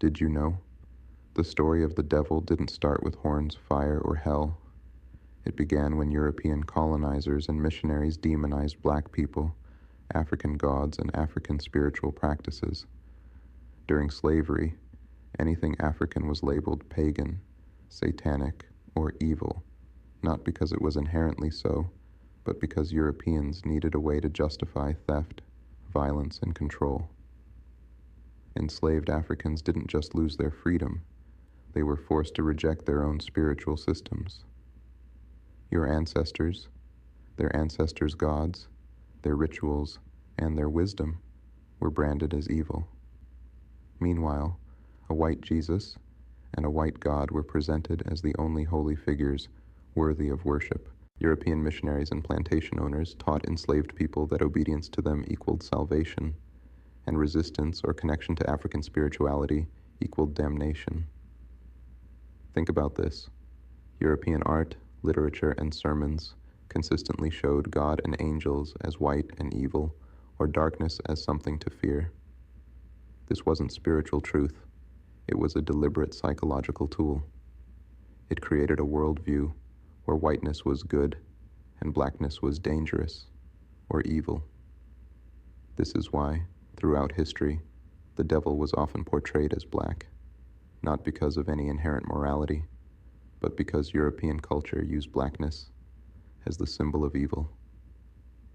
Did you know? The story of the devil didn't start with horns, fire, or hell. It began when European colonizers and missionaries demonized black people, African gods, and African spiritual practices. During slavery, anything African was labeled pagan, satanic, or evil, not because it was inherently so, but because Europeans needed a way to justify theft, violence, and control. Enslaved Africans didn't just lose their freedom, they were forced to reject their own spiritual systems. Your ancestors, their ancestors' gods, their rituals, and their wisdom were branded as evil. Meanwhile, a white Jesus and a white God were presented as the only holy figures worthy of worship. European missionaries and plantation owners taught enslaved people that obedience to them equaled salvation, and resistance or connection to African spirituality equaled damnation. Think about this. European art, literature, and sermons consistently showed God and angels as white and evil, or darkness as something to fear. This wasn't spiritual truth. It was a deliberate psychological tool. It created a worldview where whiteness was good and blackness was dangerous or evil. This is why, throughout history, the devil was often portrayed as black, not because of any inherent morality, but because European culture used blackness as the symbol of evil.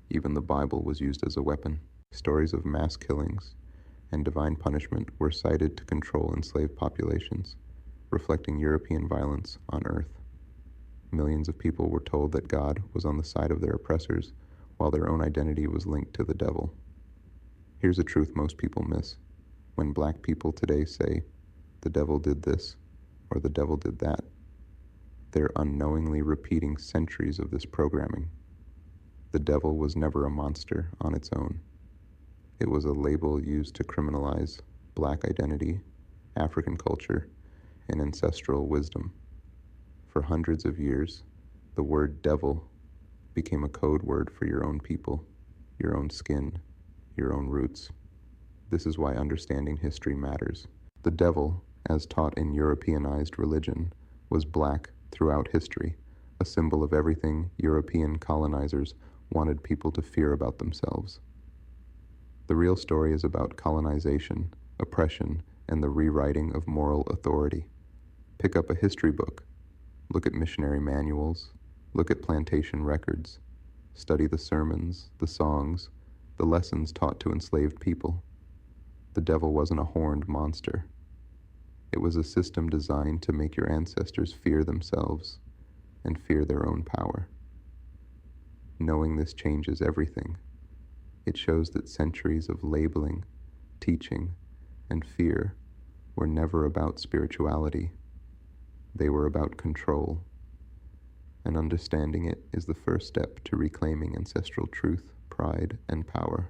Even the Bible was used as a weapon. Stories of mass killings and divine punishment were cited to control enslaved populations, reflecting European violence on earth. Millions of people were told that God was on the side of their oppressors, while their own identity was linked to the devil. Here's a truth most people miss. When black people today say, "The devil did this," or "the devil did that," they're unknowingly repeating centuries of this programming. The devil was never a monster on its own. It was a label used to criminalize black identity, African culture, and ancestral wisdom. For hundreds of years, the word devil became a code word for your own people, your own skin, your own roots. This is why understanding history matters. The devil, as taught in Europeanized religion, was black throughout history, a symbol of everything European colonizers wanted people to fear about themselves. The real story is about colonization, oppression, and the rewriting of moral authority. Pick up a history book. Look at missionary manuals. Look at plantation records. Study the sermons, the songs, the lessons taught to enslaved people. The devil wasn't a horned monster. It was a system designed to make your ancestors fear themselves and fear their own power. Knowing this changes everything. It shows that centuries of labeling, teaching, and fear were never about spirituality. They were about control. And understanding it is the first step to reclaiming ancestral truth, pride, and power.